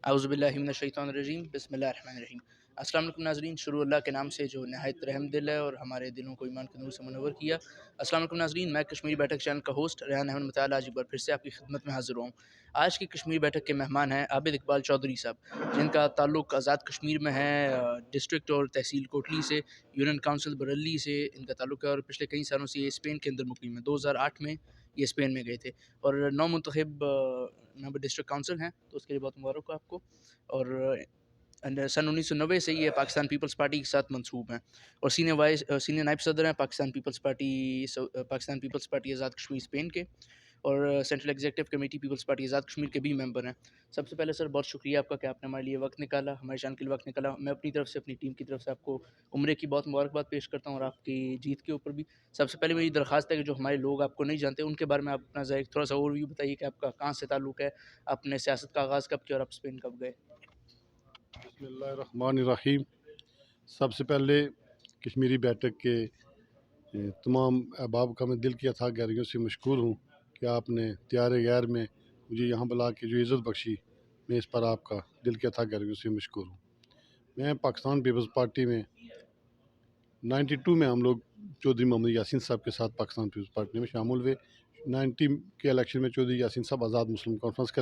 اعوذ باللہ من الشیطان الرجیم، بسم اللہ الرحمن الرحیم۔ السلام علیکم ناظرین، شروع اللہ کے نام سے جو نہایت رحم دل ہے اور ہمارے دلوں کو ایمان کے نور سے منور کیا۔ السلام علیکم ناظرین، میں کشمیری بیٹھک چینل کا ہوسٹ ریحان احمد مطالعہ آج ایک بار پھر سے آپ کی خدمت میں حاضر ہوں۔ آج کی کشمیری بیٹھک کے مہمان ہیں عابد اقبال چودھری صاحب، جن کا تعلق آزاد کشمیر میں ہے، ڈسٹرکٹ اور تحصیل کوٹلی سے، یونین کونسل برلی سے ان کا تعلق ہے، اور پچھلے کئی سالوں سے یہ اسپین کے اندر مقیم ہے۔ 2008 میں یہ اسپین میں گئے تھے اور نو منتخب ممبر ڈسٹرکٹ کونسل ہیں، تو اس کے لیے بہت مبارک ہو آپ کو۔ اور سن 1990 سے یہ پاکستان پیپلز پارٹی کے ساتھ منسوب ہیں اور سینئر نائب صدر ہیں Pakistan Peoples Party Azad Kashmir Spain کے، اور central executive committee Peoples Party Azad Kashmir کے بھی ممبر ہیں۔ سب سے پہلے سر بہت شکریہ آپ کا کہ آپ نے ہمارے لیے وقت نکالا، ہمارے چینل کے لیے وقت نکالا۔ میں اپنی طرف سے، اپنی ٹیم کی طرف سے آپ کو عمرے کی بہت مبارکباد پیش کرتا ہوں اور آپ کی جیت کے اوپر بھی۔ سب سے پہلے میری درخواست ہے کہ جو ہمارے لوگ آپ کو نہیں جانتے ان کے بارے میں آپ اپنا ذرا تھوڑا سا اوور ویو بتائیے کہ آپ کا کہاں سے تعلق ہے، آپ نے سیاست کا آغاز کب کیا اور آپ اسپین کب گئے؟ بسم اللہ الرحمن الرحیم۔ سب سے پہلے کشمیری بیٹھک کے تمام احباب کا میں دل کی اتھاہ گہرائیوں سے مشکور ہوں کہ آپ نے تیار غیر میں مجھے یہاں بلا کے جو عزت بخشی، میں اس پر آپ کا دل کی اتھاہ گہرائیوں سے مشکور ہوں۔ میں پاکستان پیپلز پارٹی میں 92 میں ہم لوگ چودھری محمد یاسین صاحب کے ساتھ پاکستان پیپلز پارٹی میں شامل ہوئے۔ 90 کے الیکشن میں چودھری یاسین صاحب آزاد مسلم کانفرنس کے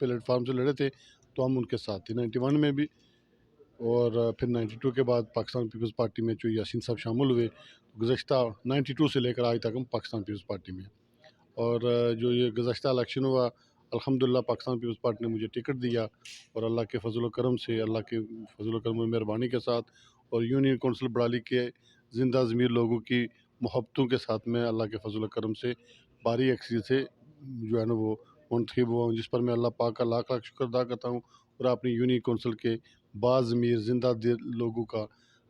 پلیٹ فارم سے لڑے تھے، تو ہم ان کے ساتھ تھے 91 میں بھی، اور پھر 92 کے بعد پاکستان پیپلز پارٹی میں جو یاسین صاحب شامل ہوئے، گزشتہ 92 سے لے کر آج تک ہم پاکستان پیپلز پارٹی میں، اور جو یہ گزشتہ الیکشن ہوا الحمدللہ پاکستان پیپلز پارٹی نے مجھے ٹکٹ دیا، اور اللہ کے فضل و کرم سے، اللہ کے فضل و کرم و مہربانی کے ساتھ اور یونین کونسل برالی کے زندہ ضمیر لوگوں کی محبتوں کے ساتھ میں اللہ کے فضل و کرم سے بھاری اکثریت سے جو ہے نا وہ منتخب ہوا ہوں، جس پر میں اللہ پاک کا لاکھ لاکھ شکر ادا کرتا ہوں، اور اپنی یونین کونسل کے بعض ضمیر زندہ دل لوگوں کا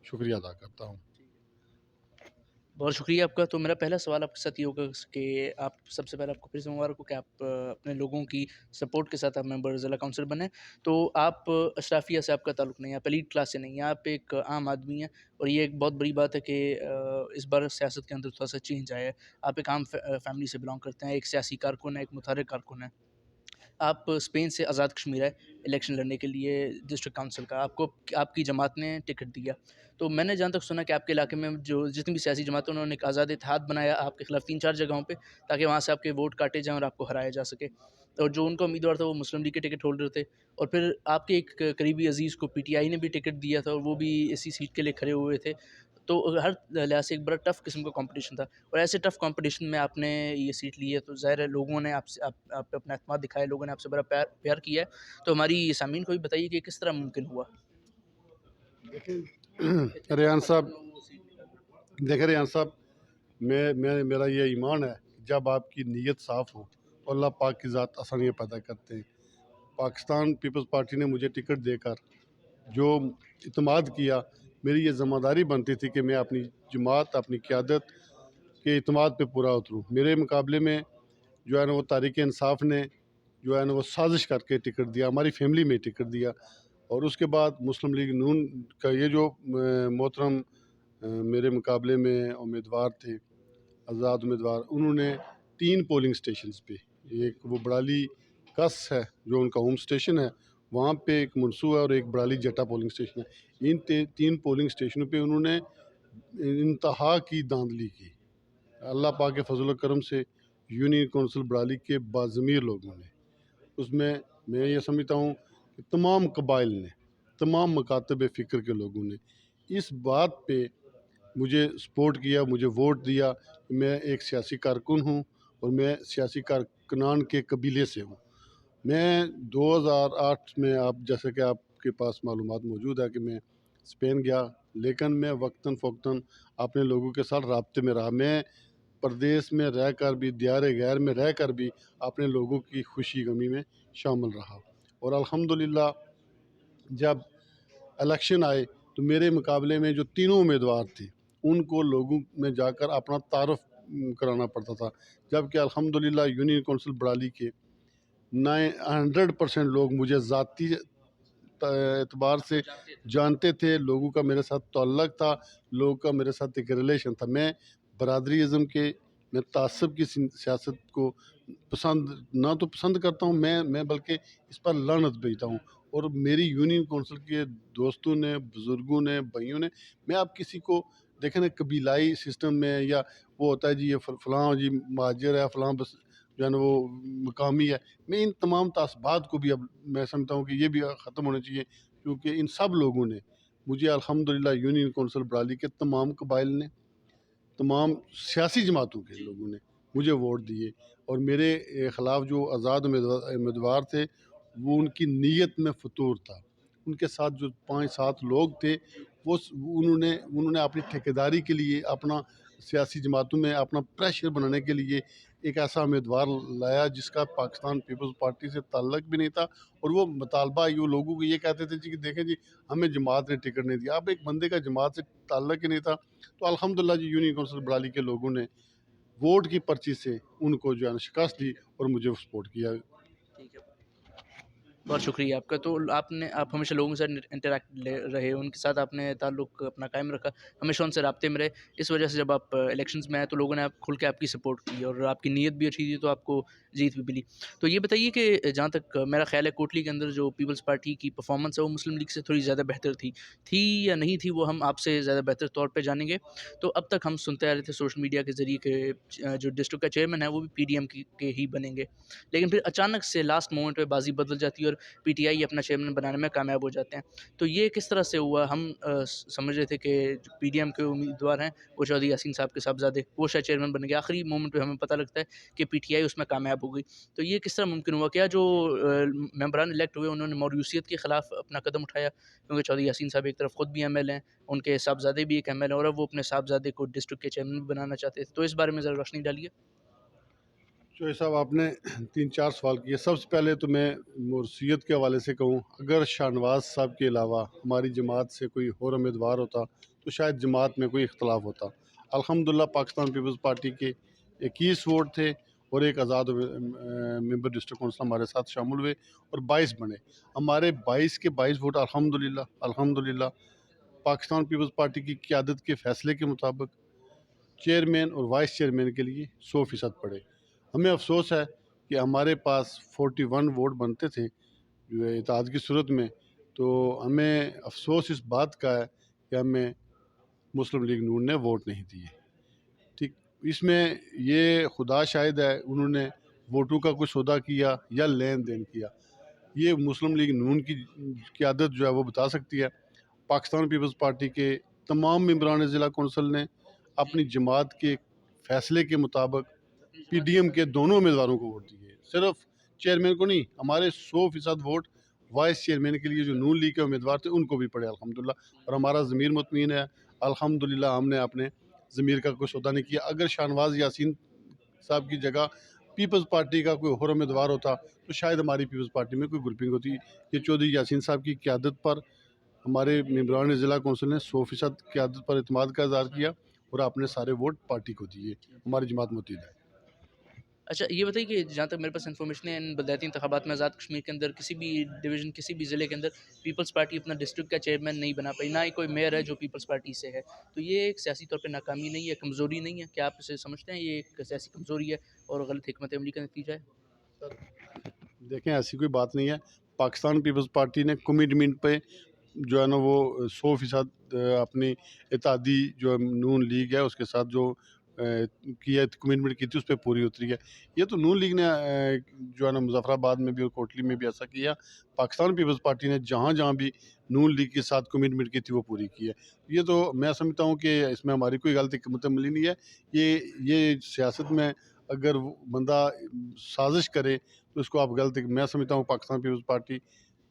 شکریہ ادا کرتا ہوں۔ بہت شکریہ آپ کا۔ تو میرا پہلا سوال آپ کے ساتھ یہ ہوگا کہ آپ سب سے پہلے آپ کو پھر سے مبارک ہو کہ آپ اپنے لوگوں کی سپورٹ کے ساتھ آپ ممبر ضلع کونسل بنے۔ تو آپ اشرافیہ سے آپ کا تعلق نہیں ہے، آپ ایلیٹ کلاس سے نہیں ہیں، آپ ایک عام آدمی ہیں، اور یہ ایک بہت بڑی بات ہے کہ اس بار سیاست کے اندر تھوڑا سا چینج آیا ہے۔ آپ ایک عام فیملی سے بلانگ کرتے ہیں، ایک سیاسی کارکن ہیں، ایک متحرک کارکن ہیں۔ آپ اسپین سے آزاد کشمیر ہے الیکشن لڑنے کے لیے ڈسٹرکٹ کونسل کا، آپ کو آپ کی جماعت نے ٹکٹ دیا۔ تو میں نے جہاں تک سنا کہ آپ کے علاقے میں جو جتنی بھی سیاسی جماعتیں انہوں نے ایک آزاد اتحاد بنایا آپ کے خلاف 3-4 جگہوں پہ، تاکہ وہاں سے آپ کے ووٹ کاٹے جائیں اور آپ کو ہرایا جا سکے۔ اور جو ان کا امیدوار تھا وہ مسلم لیگ کے ٹکٹ ہولڈر تھے، اور پھر آپ کے ایک قریبی عزیز کو پی ٹی آئی نے بھی ٹکٹ دیا تھا، اور وہ بھی اسی سیٹ کے لیے کھڑے ہوئے تھے۔ تو ہر لحاظ سے ایک بڑا ٹف قسم کا کمپٹیشن تھا، اور ایسے ٹف کمپٹیشن میں آپ نے یہ سیٹ لی ہے، تو ظاہر ہے لوگوں نے آپ پہ اپنا اعتماد دکھایا، لوگوں نے آپ سے بڑا پیار کیا ہے۔ تو ہماری سامعین کو بھی بتائیے کہ کس طرح ممکن ہوا۔ ریحان صاحب، میرا یہ ایمان ہے کہ جب آپ کی نیت صاف ہو اور اللہ پاک کی ذات آسانیاں پیدا کرتے ہیں۔ پاکستان پیپلز پارٹی نے مجھے ٹکٹ دے کر جو اعتماد کیا، میری یہ ذمہ داری بنتی تھی کہ میں اپنی جماعت، اپنی قیادت کے اعتماد پہ پورا اتروں۔ میرے مقابلے میں جو ہے نا وہ تحریک انصاف نے جو ہے نا وہ سازش کر کے ٹکٹ دیا، ہماری فیملی میں ٹکٹ دیا، اور اس کے بعد مسلم لیگ نون کا یہ جو محترم میرے مقابلے میں امیدوار تھے، آزاد امیدوار، انہوں نے 3 پولنگ سٹیشنز پہ، ایک وہ برالی کس ہے جو ان کا ہوم سٹیشن ہے، وہاں پہ ایک منصوبہ اور ایک برالی جٹا پولنگ سٹیشن ہے، ان 3 پولنگ سٹیشنوں پہ انہوں نے انتہا کی دھاندلی کی۔ اللہ پاک کے فضل و کرم سے یونین کونسل برالی کے باضمیر لوگوں نے، اس میں یہ سمجھتا ہوں کہ تمام قبائل نے، تمام مکاتب فکر کے لوگوں نے اس بات پہ مجھے سپورٹ کیا، مجھے ووٹ دیا کہ میں ایک سیاسی کارکن ہوں اور میں سیاسی کارکنان کے قبیلے سے ہوں۔ میں 2008 میں، آپ جیسے کہ آپ کے پاس معلومات موجود ہے کہ میں اسپین گیا، لیکن میں وقتاً فوقتاً اپنے لوگوں کے ساتھ رابطے میں رہا۔ میں پردیس میں رہ کر بھی، دیار غیر میں رہ کر بھی اپنے لوگوں کی خوشی غمی میں شامل رہا، اور الحمدللہ جب الیکشن آئے تو میرے مقابلے میں جو 3 امیدوار تھے ان کو لوگوں میں جا کر اپنا تعارف کرانا پڑتا تھا، جبکہ الحمدللہ یونین کونسل برالی کے 100% لوگ مجھے ذاتی اعتبار سے جانتے تھے، لوگوں کا میرے ساتھ تعلق تھا، لوگوں کا میرے ساتھ ایک ریلیشن تھا۔ میں برادری ازم کے میں تعصب کی سیاست کو پسند نہ تو پسند کرتا ہوں میں بلکہ اس پر لعنت بھیجتا ہوں. اور میری یونین کونسل کے دوستوں نے، بزرگوں نے، بھائیوں نے، میں آپ کسی کو دیکھیں نا قبیلائی سسٹم میں، یا وہ ہوتا ہے جی یہ فلاں جی مہاجر ہے، فلاں بس جو ہے نا وہ مقامی ہے، میں ان تمام تعصبات کو بھی اب میں سمجھتا ہوں کہ یہ بھی ختم ہونے چاہیے. کیونکہ ان سب لوگوں نے مجھے الحمدللہ یونین کونسل برالی کے تمام قبائل نے، تمام سیاسی جماعتوں کے لوگوں نے مجھے ووٹ دیے. اور میرے خلاف جو آزاد امیدوار تھے وہ ان کی نیت میں فطور تھا. ان کے ساتھ جو 5-7 لوگ تھے وہ انہوں نے اپنی ٹھیکیداری کے لیے، اپنا سیاسی جماعتوں میں اپنا پریشر بنانے کے لیے ایک ایسا امیدوار لایا جس کا پاکستان پیپلز پارٹی سے تعلق بھی نہیں تھا. اور وہ مطالبہ یہ لوگوں کو یہ کہتے تھے جی کہ دیکھیں جی ہمیں جماعت نے ٹکٹ نہیں دیا. اب ایک بندے کا جماعت سے تعلق ہی نہیں تھا تو الحمدللہ جی یونین کونسل برالی کے لوگوں نے ووٹ کی پرچی سے ان کو جو ہے نا شکست دی اور مجھے سپورٹ کیا. ٹھیک ہے، بہت شکریہ آپ کا. تو آپ ہمیشہ لوگوں کے ساتھ انٹریکٹ رہے، ان کے ساتھ آپ نے تعلق اپنا قائم رکھا، ہمیشہ ان سے رابطے میں رہے. اس وجہ سے جب آپ الیکشنز میں آئے تو لوگوں نے آپ کھل کے آپ کی سپورٹ کی، اور آپ کی نیت بھی اچھی تھی تو آپ کو جیت بھی ملی. تو یہ بتائیے کہ جہاں تک میرا خیال ہے کوٹلی کے اندر جو پیپلز پارٹی کی پرفارمنس ہے وہ مسلم لیگ سے تھوڑی زیادہ بہتر تھی یا نہیں تھی، وہ ہم آپ سے زیادہ بہتر طور پہ جانیں گے. تو اب تک ہم سنتے آ رہے تھے سوشل میڈیا کے ذریعے کہ جو ڈسٹرکٹ کا چیئرمین ہے وہ بھی پی ڈی ایم کے ہی بنیں گے، لیکن پھر اچانک سے لاسٹ مومنٹ پہ بازی بدل جاتی ہے اور پی ٹی آئی اپنا چیئرمین بنانے میں کامیاب ہو جاتے ہیں. تو یہ کس طرح سے ہوا؟ ہم سمجھ رہے تھے کہ جو پی ڈی ایم کے امیدوار ہیں وہ چودھری یاسین صاحب کے صاحبزادے، وہ شاید چیئرمین بن گئے. آخری مومنٹ پہ ہمیں پتہ لگتا ہے کہ پی ٹی آئی اس میں کامیاب ہو گئی. تو یہ کس طرح ممکن ہوا؟ کیا جو ممبران الیکٹ ہوئے انہوں نے موروثیت کے خلاف اپنا قدم اٹھایا؟ کیونکہ چودھری یاسین صاحب ایک طرف خود بھی ایم ایل ہیں، ان کے صاحبزادے بھی ایک ایم ایل ہیں، اور اب وہ اپنے صاحبزادے کو ڈسٹرکٹ کے چیئرمین بنانا چاہتے تھے. تو اس بارے میں ذرا روشنی ڈالیے. شعیب صاحب آپ نے 3-4 سوال کیے. سب سے پہلے تو میں موروثیت کے حوالے سے کہوں، اگر شاہ نواز صاحب کے علاوہ ہماری جماعت سے کوئی اور امیدوار ہوتا تو شاید جماعت میں کوئی اختلاف ہوتا. الحمدللہ پاکستان پیپلز پارٹی کے 21 ووٹ تھے اور ایک آزاد ممبر ڈسٹرکٹ کونسل ہمارے ساتھ شامل ہوئے اور 22 بنے. ہمارے 22 کے 22 ووٹ الحمدللہ پاکستان پیپلز پارٹی کی قیادت کے فیصلے کے مطابق چیئرمین اور وائس چیئرمین کے لیے 100% پڑے. ہمیں افسوس ہے کہ ہمارے پاس 41 ووٹ بنتے تھے جو ہے اتحاد کی صورت میں، تو ہمیں افسوس اس بات کا ہے کہ ہمیں مسلم لیگ نون نے ووٹ نہیں دیے. ٹھیک، اس میں یہ خدا شاہد ہے انہوں نے ووٹوں کا کچھ سودا کیا یا لین دین کیا، یہ مسلم لیگ نون کی قیادت جو ہے وہ بتا سکتی ہے. پاکستان پیپلز پارٹی کے تمام ممبران ضلع کونسل نے اپنی جماعت کے فیصلے کے مطابق پی ڈی ایم کے دونوں امیدواروں کو ووٹ دیے، صرف چیئرمین کو نہیں. ہمارے 100% ووٹ وائس چیئرمین کے لیے جو نون لیگ کے امیدوار تھے ان کو بھی پڑے الحمدللہ. اور ہمارا ضمیر مطمئن ہے الحمدللہ، ہم نے اپنے ضمیر کا کوئی سودا نہیں کیا. اگر شاہ نواز یاسین صاحب کی جگہ پیپلز پارٹی کا کوئی اور امیدوار ہوتا تو شاید ہماری پیپلز پارٹی میں کوئی گروپنگ ہوتی. یہ چودھری یاسین صاحب کی قیادت پر ہمارے ممبران ضلع کونسل نے 100% قیادت پر اعتماد کا اظہار کیا اور اپنے سارے ووٹ پارٹی کو دیے. ہماری جماعت متحد ہے. اچھا یہ بتائیے کہ جہاں تک میرے پاس انفارمیشن ہے، ان بلدیاتی انتخابات میں آزاد کشمیر کے اندر کسی بھی ڈویژن، کسی بھی ضلع کے اندر پیپلز پارٹی اپنا ڈسٹرکٹ کا چیئرمین نہیں بنا پائی، نہ ہی کوئی میئر ہے جو پیپلز پارٹی سے ہے. تو یہ ایک سیاسی طور پہ ناکامی نہیں ہے، کمزوری نہیں ہے؟ کیا آپ اسے سمجھتے ہیں یہ ایک سیاسی کمزوری ہے اور غلط حکمت عملی کا نتیجہ ہے؟ دیکھیں ایسی کوئی بات نہیں ہے. پاکستان پیپلز پارٹی نے کمٹمنٹ پہ جو ہے نا وہ 100% اپنی اتحادی جو نون لیگ ہے اس کے ساتھ جو کیا کمٹمنٹ کی تھی اس پہ پوری اتری ہے. یہ تو نون لیگ نے جو ہے نا مظفر آباد میں بھی اور کوٹلی میں بھی ایسا کیا. پاکستان پیپلز پارٹی نے جہاں جہاں بھی نون لیگ کے ساتھ کمٹمنٹ کی تھی وہ پوری کی ہے. یہ تو میں سمجھتا ہوں کہ اس میں ہماری کوئی غلطی حکمت عملی نہیں ہے. یہ سیاست میں اگر بندہ سازش کرے تو اس کو آپ غلط، میں سمجھتا ہوں پاکستان پیپلز پارٹی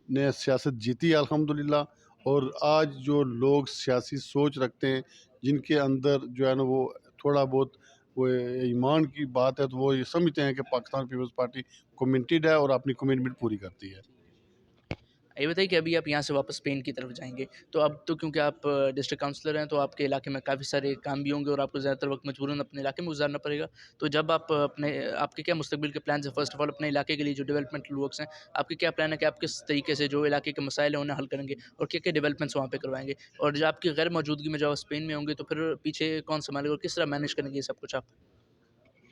نے سیاست جیتی ہے الحمدللہ. اور آج جو لوگ سیاسی سوچ رکھتے ہیں جن کے اندر جو ہے نا وہ تھوڑا بہت وہ ایمان کی بات ہے تو وہ یہ سمجھتے ہیں کہ پاکستان پیپلز پارٹی کمٹڈ ہے اور اپنی کمٹمنٹ پوری کرتی ہے. یہ بتائیے کہ ابھی آپ یہاں سے واپس اسپین کی طرف جائیں گے تو اب تو کیونکہ آپ ڈسٹرکٹ کاؤنسلر ہیں تو آپ کے علاقے میں کافی سارے کام بھی ہوں گے اور آپ کو زیادہ تر وقت مجبوراً اپنے علاقے میں گزارنا پڑے گا. تو جب آپ کے کیا مستقبل کے پلانز ہیں؟ فرسٹ آف آل اپنے علاقے کے لیے جو ڈیولپمنٹل ورکس ہیں آپ کے کیا پلان ہے کہ آپ کس طریقے سے جو علاقے کے مسائل ہیں انہیں حل کریں گے اور کیا کیا ڈیولپمنٹس وہاں پہ کروائیں گے؟ اور جو آپ کی غیر موجودگی میں جب آپ اسپین میں ہوں گے تو پھر پیچھے کون سنبھالے گا اور کس طرح مینیج کریں گے یہ سب کچھ آپ؟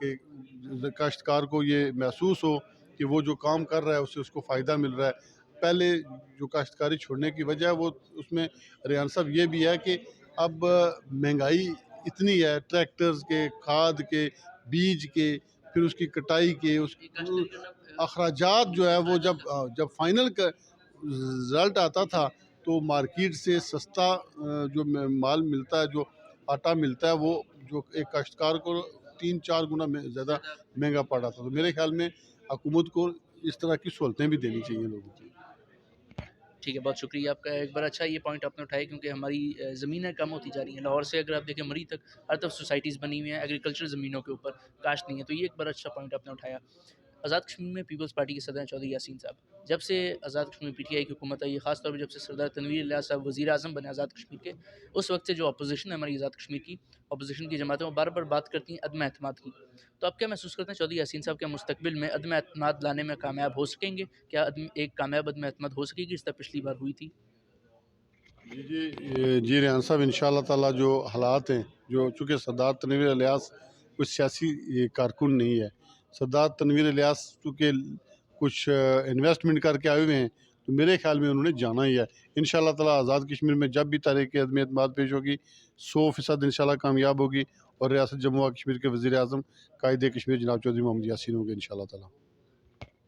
کہ کاشتکار کو یہ محسوس ہو کہ وہ جو کام کر رہا ہے اس سے اس کو فائدہ مل رہا ہے. پہلے جو کاشتکاری چھوڑنے کی وجہ ہے وہ اس میں ریحان صاحب یہ بھی ہے کہ اب مہنگائی اتنی ہے، ٹریکٹرز کے، کھاد کے، بیج کے، پھر اس کی کٹائی کے، اس اخراجات جو ہے وہ جب فائنل کا رزلٹ آتا تھا تو مارکیٹ سے سستا جو مال ملتا ہے، جو آٹا ملتا ہے، وہ جو ایک کاشتکار کو 3-4 گنا زیادہ مہنگا پڑا تھا. تو میرے خیال میں حکومت کو اس طرح کی سہولتیں بھی دینی چاہیے لوگوں کو. ٹھیک ہے، بہت شکریہ آپ کا. ایک بار اچھا یہ پوائنٹ آپ نے اٹھایا کیونکہ ہماری زمینیں کم ہوتی جا رہی ہیں. لاہور سے اگر آپ دیکھیں مری تک ہر طرف سوسائٹیز بنی ہوئی ہیں ایگریکلچر زمینوں کے اوپر، کاشت نہیں ہے. تو یہ ایک بڑا اچھا پوائنٹ آپ نے اٹھایا. آزاد کشمیر میں پیپلز پارٹی کے صدر ہیں چودھری یاسین صاحب. جب سے Azad Kashmir P T I کی حکومت آئی ہے، خاص طور پہ جب سے سردار تنویر الیاس صاحب وزیر اعظم بنے آزاد کشمیر کے، اس وقت سے جو اپوزیشن ہے ہماری آزاد کشمیر کی، اپوزیشن کی جماعتیں وہ بار بار بات کرتی ہیں عدم اعتماد کی. تو آپ کیا محسوس کرتے ہیں چودھری یاسین صاحب کیا مستقبل میں عدم اعتماد لانے میں کامیاب ہو سکیں گے؟ کیا ایک کامیاب عدم اعتماد ہو سکے گی جس طرح پچھلی بار ہوئی تھی؟ جی ریحان صاحب، ان شاء اللہ تعالیٰ جو حالات ہیں، جو چونکہ سردار تنویر الیاس کچھ سیاسی کارکن نہیں ہے. سردار تنویر الیاس چونکہ کچھ انویسٹمنٹ کر کے آئے ہوئے ہیں، تو میرے خیال میں انہوں نے جانا ہی ہے. ان شاء اللہ تعالیٰ آزاد کشمیر میں جب بھی تحریک عدم اعتماد پیش ہوگی 100% ان شاء اللہ کامیاب ہوگی، اور ریاست جموں و کشمیر کے وزیر اعظم قائد کشمیر جناب چودھری محمد یاسین ہوں گے ان شاء اللہ تعالیٰ.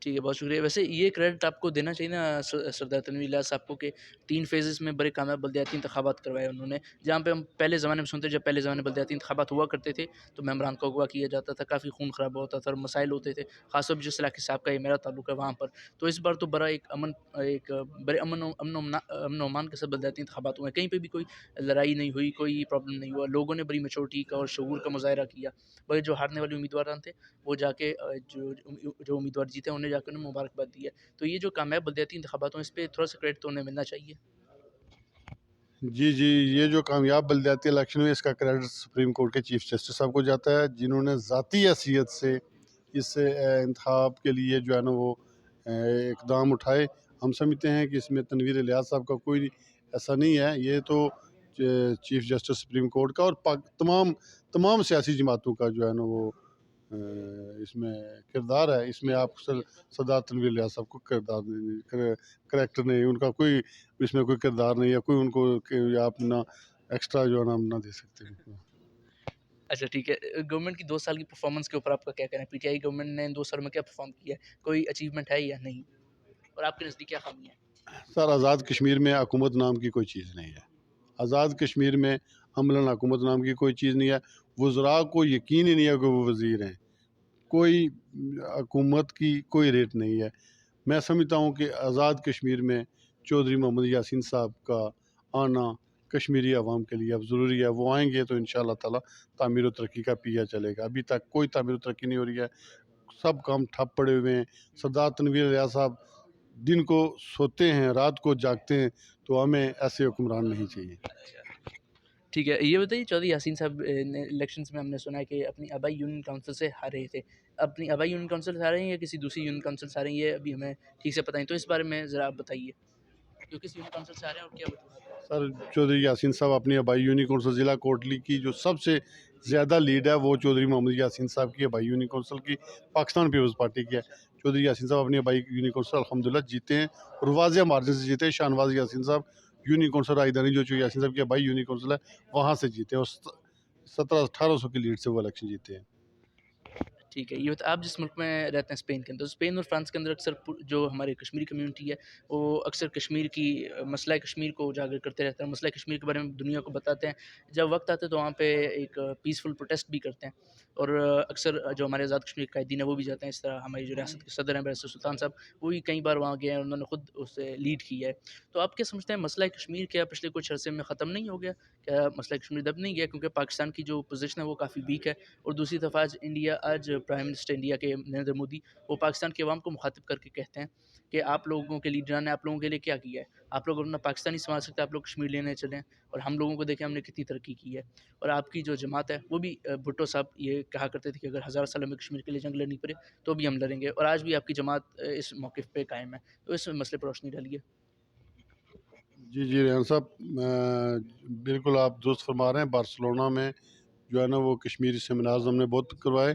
ٹھیک ہے، بہت شکریہ. ویسے یہ کریڈٹ آپ کو دینا چاہیے نا سردار تنویر الیاس صاحب کو کہ 3 فیزز میں بڑے کامیاب بلدیاتی انتخابات کروائے انہوں نے. جہاں پہ ہم پہلے زمانے میں سنتے جب پہلے زمانے میں بلدیاتی انتخابات ہوا کرتے تھے تو ممبران کو اغوا کیا جاتا تھا، کافی خون خراب ہوتا تھا اور مسائل ہوتے تھے، خاص طور پہ جس علاقے صاحب کا یہ میرا تعلق ہے وہاں پر. تو اس بار تو بڑا ایک بڑے امن و امان کے ساتھ بلدیاتی انتخابات ہوئے ہیں. کہیں پہ بھی کوئی لڑائی نہیں ہوئی، کوئی پرابلم نہیں ہوا. لوگوں نے بڑی میچورٹی کا اور شعور کا مظاہرہ کیا. بڑے جو ہارنے والے امیدواران تھے وہ جا کے جو امیدوار جیتے انہیں جا کے انہیں مبارکباد دی ہے. تو یہ جو کامیاب بلدیاتی انتخابات ہیں اس پہ تھوڑا سا کریڈٹ تو انہیں ملنا چاہیے. جی یہ جو کامیاب بلدیاتی الیکشن ہوئے، اس کا کریڈٹ سپریم کورٹ کے چیف جسٹس صاحب کو جاتا ہے، جنہوں نے ذاتی حیثیت سے اس انتخاب کے لیے جو ہے نا وہ اقدام اٹھائے. ہم سمجھتے ہیں کہ اس میں تنویر الیاس صاحب کا کوئی ایسا نہیں ہے. یہ تو چیف جسٹس سپریم کورٹ کا اور تمام سیاسی جماعتوں کا جو ہے نا وہ اس میں کردار ہے. اس میں آپ سردار تنویر الیاس صاحب کو کریکٹر نہیں، ان کا کوئی اس میں کوئی کردار نہیں ہے. کوئی ان کو آپ نہ ایکسٹرا جو ہے نا ہم نہ دے سکتے ہیں. اچھا ٹھیک ہے. گورنمنٹ کی 2 سال کی پرفارمنس کے اوپر آپ کا کیا کہنا ہے؟ پی ٹی آئی گورنمنٹ نے ان 2 سالوں میں کیا پرفارم کیا ہے؟ کوئی اچیومنٹ ہے یا نہیں؟ اور آپ کے نزدیک کیا خامی ہے؟ سر، آزاد کشمیر میں حکومت نام کی کوئی چیز نہیں ہے. آزاد کشمیر میں عملاً حکومت نام کی کوئی چیز نہیں ہے. وزراء کو یقین ہی نہیں ہے کہ وہ وزیر ہیں. کوئی حکومت کی کوئی ریٹ نہیں ہے. میں سمجھتا ہوں کہ آزاد کشمیر میں چودھری محمد یاسین صاحب کا آنا کشمیری عوام کے لیے اب ضروری ہے. وہ آئیں گے تو ان شاء اللہ تعالیٰ تعمیر و ترقی کا پیا چلے گا. ابھی تک کوئی تعمیر و ترقی نہیں ہو رہی ہے، سب کام ٹھپ پڑے ہوئے ہیں. سردار تنویر الیاس صاحب دن کو سوتے ہیں، رات کو جاگتے ہیں. تو ہمیں ایسے حکمران نہیں چاہیے. ٹھیک ہے، یہ بتائیے چودھری یاسین صاحب نے الیکشنز میں ہم نے سنا ہے کہ اپنی آبائی یونین کونسل سے ہارے تھے. اپنی آبائی یونین کونسل سے ہارے ہیں یا کسی دوسری یونین کونسل سے ہارے ہیں؟ یہ ابھی ہمیں ٹھیک سے پتہ نہیں. تو اس بارے میں ذرا آپ بتائیے کہ کس یونین کونسل سے ہارے ہیں اور کیا وجوہات ہیں؟ سر، چودھری یاسین صاحب اپنی آبائی یونین کونسل ضلع کوٹلی کی جو سب سے زیادہ لیڈ ہے وہ چودھری محمد یاسین صاحب کی آبائی یونین کونسل کی پاکستان پیپلز پارٹی کی ہے. چودھری یاسین صاحب اپنی آبائی یونین کونسل الحمدللہ جیتے ہیں اور واضح مارجن سے جیتے ہیں. شاہنواز یاسین صاحب یونین کونسل رائیدانی جو یاسین صاحب کی آبائی یونین کونسل ہے وہاں سے جیتے ہیں اور 1700-1800 کی لیڈ سے وہ الیکشن جیتے ہیں. ٹھیک ہے. یہ آپ جس ملک میں رہتے ہیں اسپین کے اندر، اسپین اور فرانس کے اندر اکثر جو ہماری کشمیری کمیونٹی ہے وہ اکثر کشمیر کی مسئلہ کشمیر کو اجاگر کرتے رہتے ہیں، مسئلہ کشمیر کے بارے میں دنیا کو بتاتے ہیں. جب وقت آتا ہے تو وہاں پہ ایک پیسفل پروٹیسٹ بھی کرتے ہیں اور اکثر جو ہمارے آزاد کشمیر قائدین ہیں وہ بھی جاتے ہیں. اس طرح ہماری جو ریاست کے صدر ہیں بیرسٹر سلطان صاحب وہ بھی کئی بار وہاں گئے ہیں، انہوں نے خود اسے لیڈ کیا ہے. تو آپ کیا سمجھتے ہیں مسئلہ کشمیر کیا پچھلے کچھ عرصے میں ختم نہیں ہو گیا؟ کیا مسئلہ کشمیر دب نہیں گیا کیونکہ پاکستان کی جو پوزیشن ہے وہ کافی ویک ہے؟ اور دوسری طرف آج پرائم منسٹر انڈیا کے نریندر مودی وہ پاکستان کے عوام کو مخاطب کر کے کہتے ہیں کہ آپ لوگوں کے لیڈران نے آپ لوگوں کے لیے کیا کیا ہے؟ آپ لوگ اپنا پاکستان نہیں سنبھال سکتے، آپ لوگ کشمیر لینے چلیں اور ہم لوگوں کو دیکھیں ہم نے کتنی ترقی کی ہے. اور آپ کی جو جماعت ہے وہ بھی بھٹو صاحب یہ کہا کرتے تھے کہ اگر 1000 سال ہمیں کشمیر کے لیے جنگ لڑنی پڑے تو بھی ہم لڑیں گے، اور آج بھی آپ کی جماعت اس موقف پہ قائم ہے. تو اس مسئلے پر روشنی ڈالیے. جی ریحان صاحب، بالکل آپ درست فرما رہے ہیں. بارسلونا میں جو ہے نا وہ کشمیری سیمینارز ہم نے بہت کروائے